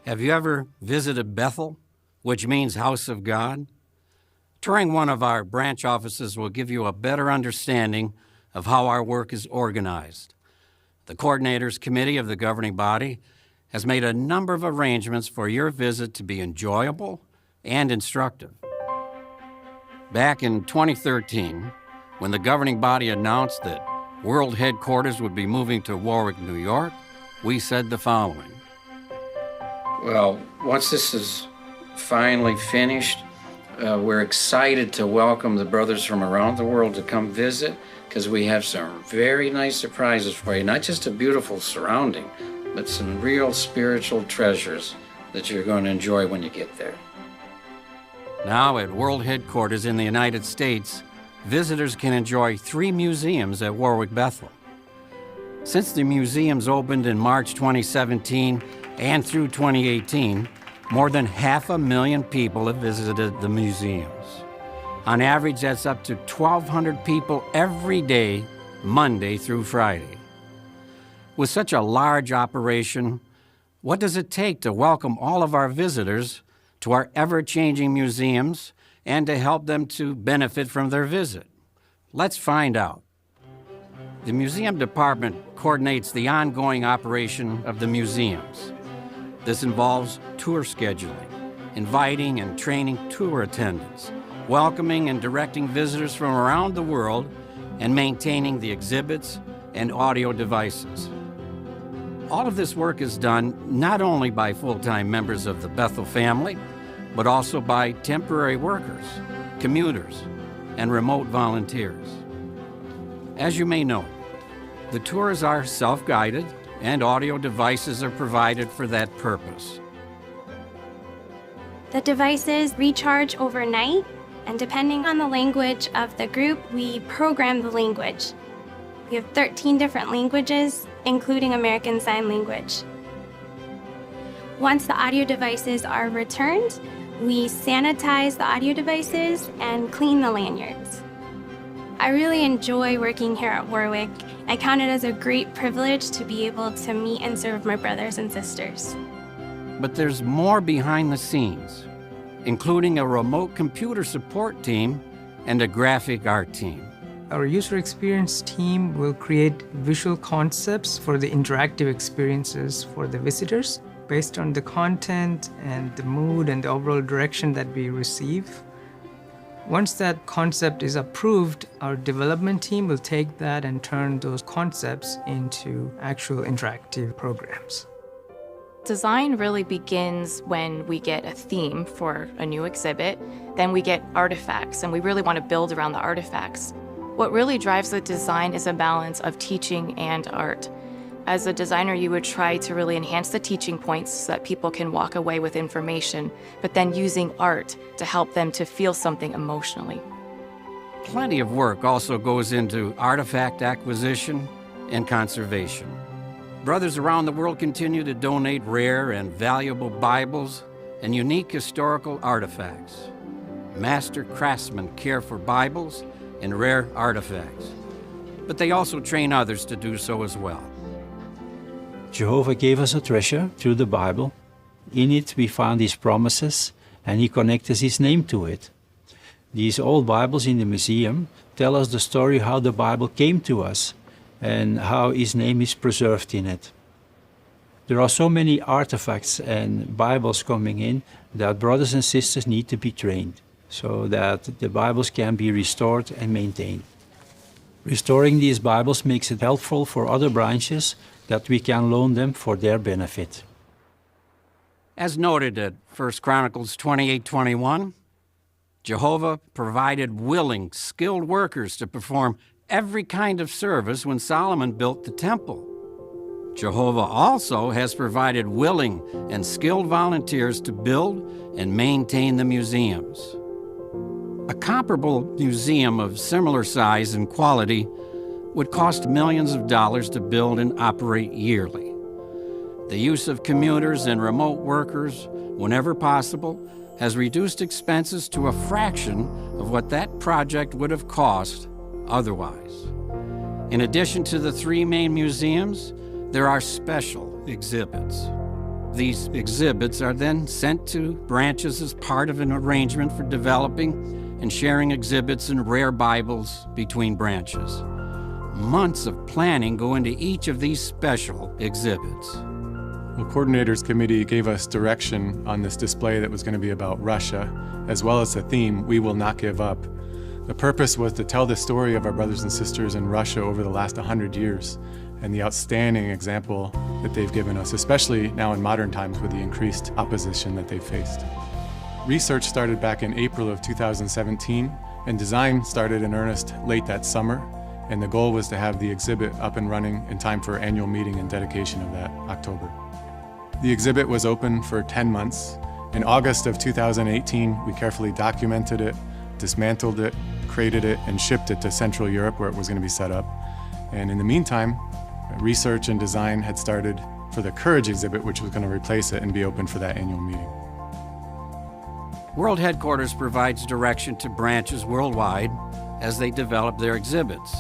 Have you ever visited Bethel, which means House of God? Touring one of our branch offices will give you a better understanding of how our work is organized. The Coordinators Committee of the governing body has made a number of arrangements for your visit to be enjoyable and instructive. Back in 2013, when the governing body announced that World Headquarters would be moving to Warwick, New York, we said the following. Well, once this is finally finished, we're excited to welcome the brothers from around the world to come visit, because we have some very nice surprises for you. Not just a beautiful surrounding, but some real spiritual treasures that you're going to enjoy when you get there. Now at World Headquarters in the United States, visitors can enjoy 3 museums at Warwick Bethel. Since the museums opened in March 2017 and through 2018, more than 500,000 people have visited the museums. On average, that's up to 1,200 people every day, Monday through Friday. With such a large operation, what does it take to welcome all of our visitors to our ever-changing museums and to help them to benefit from their visit? Let's find out. The museum department coordinates the ongoing operation of the museums. This involves tour scheduling, inviting and training tour attendants, welcoming and directing visitors from around the world, and maintaining the exhibits and audio devices. All of this work is done not only by full-time members of the Bethel family, but also by temporary workers, commuters, and remote volunteers. As you may know, the tours are self-guided and audio devices are provided for that purpose. The devices recharge overnight, and depending on the language of the group, we program the language. We have 13 different languages, including American Sign Language. Once the audio devices are returned, we sanitize the audio devices and clean the lanyards. I really enjoy working here at Warwick. I count it as a great privilege to be able to meet and serve my brothers and sisters. But there's more behind the scenes, including a remote computer support team and a graphic art team. Our user experience team will create visual concepts for the interactive experiences for the visitors based on the content and the mood and the overall direction that we receive. Once that concept is approved, our development team will take that and turn those concepts into actual interactive programs. Design really begins when we get a theme for a new exhibit, then we get artifacts, and we really want to build around the artifacts. What really drives the design is a balance of teaching and art. As a designer, you would try to really enhance the teaching points so that people can walk away with information, but then using art to help them to feel something emotionally. Plenty of work also goes into artifact acquisition and conservation. Brothers around the world continue to donate rare and valuable Bibles and unique historical artifacts. Master craftsmen care for Bibles and rare artifacts, but they also train others to do so as well. Jehovah gave us a treasure through the Bible. In it we found His promises, and He connected His name to it. These old Bibles in the museum tell us the story how the Bible came to us and how His name is preserved in it. There are so many artifacts and Bibles coming in that brothers and sisters need to be trained so that the Bibles can be restored and maintained. Restoring these Bibles makes it helpful for other branches that we can loan them for their benefit. As noted at 1 Chronicles 28:21, Jehovah provided willing, skilled workers to perform every kind of service when Solomon built the temple. Jehovah also has provided willing and skilled volunteers to build and maintain the museums. A comparable museum of similar size and quality would cost millions of dollars to build and operate yearly. The use of commuters and remote workers, whenever possible, has reduced expenses to a fraction of what that project would have cost otherwise. In addition to the 3 main museums, there are special exhibits. These exhibits are then sent to branches as part of an arrangement for developing and sharing exhibits and rare Bibles between branches. Months of planning go into each of these special exhibits. The coordinators committee gave us direction on this display that was going to be about Russia, as well as the theme, "We Will Not Give Up." The purpose was to tell the story of our brothers and sisters in Russia over the last 100 years and the outstanding example that they've given us, especially now in modern times with the increased opposition that they've faced. Research started back in April of 2017, and design started in earnest late that summer, and the goal was to have the exhibit up and running in time for our annual meeting and dedication of that October. The exhibit was open for 10 months. In August of 2018, we carefully documented it, dismantled it, crated it, and shipped it to Central Europe where it was going to be set up. And in the meantime, research and design had started for the Courage exhibit, which was going to replace it and be open for that annual meeting. World Headquarters provides direction to branches worldwide as they develop their exhibits.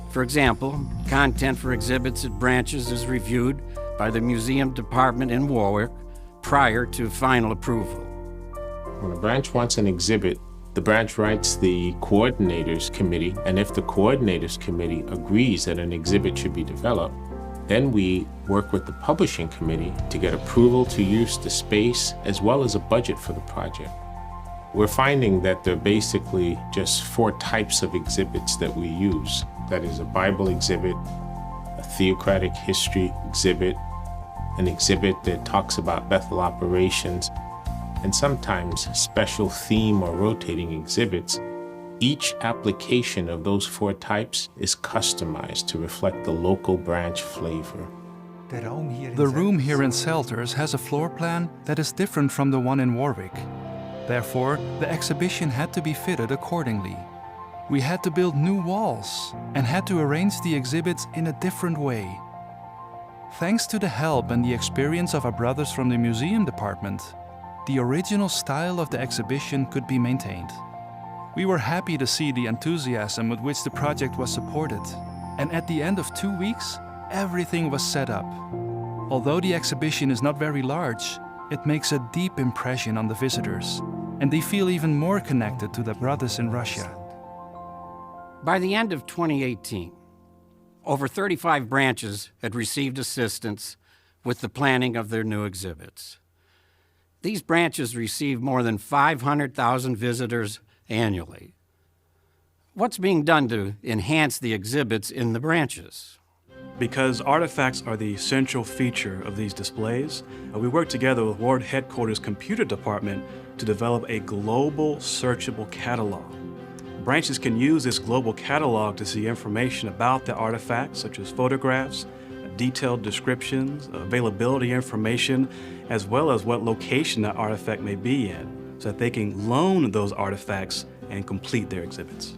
For example, content for exhibits at branches is reviewed by the museum department in Warwick prior to final approval. When a branch wants an exhibit, the branch writes the coordinators committee, and if the coordinators committee agrees that an exhibit should be developed, then we work with the publishing committee to get approval to use the space as well as a budget for the project. We're finding that there are basically just 4 types of exhibits that we use. That is a Bible exhibit, a theocratic history exhibit, an exhibit that talks about Bethel operations, and sometimes special theme or rotating exhibits. Each application of those 4 types is customized to reflect the local branch flavor. The room here in Selters has a floor plan that is different from the one in Warwick. Therefore, the exhibition had to be fitted accordingly. We had to build new walls and had to arrange the exhibits in a different way. Thanks to the help and the experience of our brothers from the museum department, the original style of the exhibition could be maintained. We were happy to see the enthusiasm with which the project was supported, and at the end of 2 weeks, everything was set up. Although the exhibition is not very large, it makes a deep impression on the visitors, and they feel even more connected to their brothers in Russia. By the end of 2018, over 35 branches had received assistance with the planning of their new exhibits. These branches receive more than 500,000 visitors annually. What's being done to enhance the exhibits in the branches? Because artifacts are the central feature of these displays, we work together with World Headquarters Computer Department to develop a global searchable catalog. Branches can use this global catalog to see information about the artifacts, such as photographs, detailed descriptions, availability information, as well as what location that artifact may be in, so that they can loan those artifacts and complete their exhibits.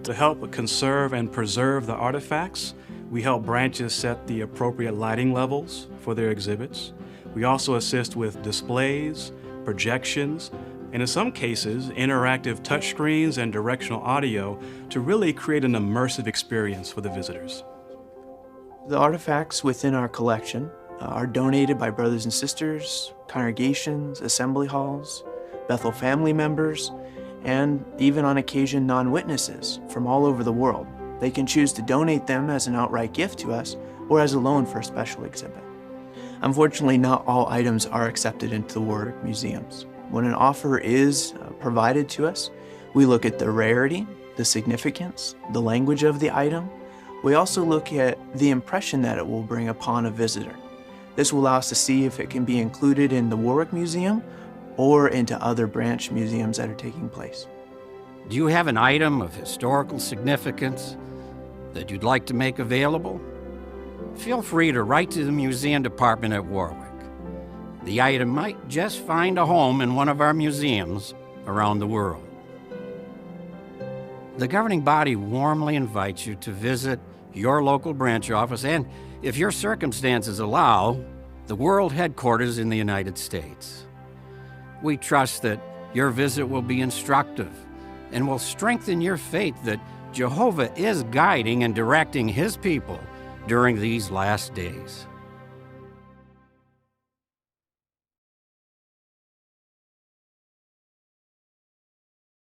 To help conserve and preserve the artifacts, we help branches set the appropriate lighting levels for their exhibits. We also assist with displays, projections, and in some cases, interactive touchscreens and directional audio to really create an immersive experience for the visitors. The artifacts within our collection are donated by brothers and sisters, congregations, assembly halls, Bethel family members, and even on occasion non-witnesses from all over the world. They can choose to donate them as an outright gift to us or as a loan for a special exhibit. Unfortunately, not all items are accepted into the Warwick museums. When an offer is provided to us, we look at the rarity, the significance, the language of the item. We also look at the impression that it will bring upon a visitor. This will allow us to see if it can be included in the Warwick Museum or into other branch museums that are taking place. Do you have an item of historical significance that you'd like to make available? Feel free to write to the museum department at Warwick. The item might just find a home in one of our museums around the world. The governing body warmly invites you to visit your local branch office and, if your circumstances allow, the World Headquarters in the United States. We trust that your visit will be instructive and will strengthen your faith that Jehovah is guiding and directing His people during these last days.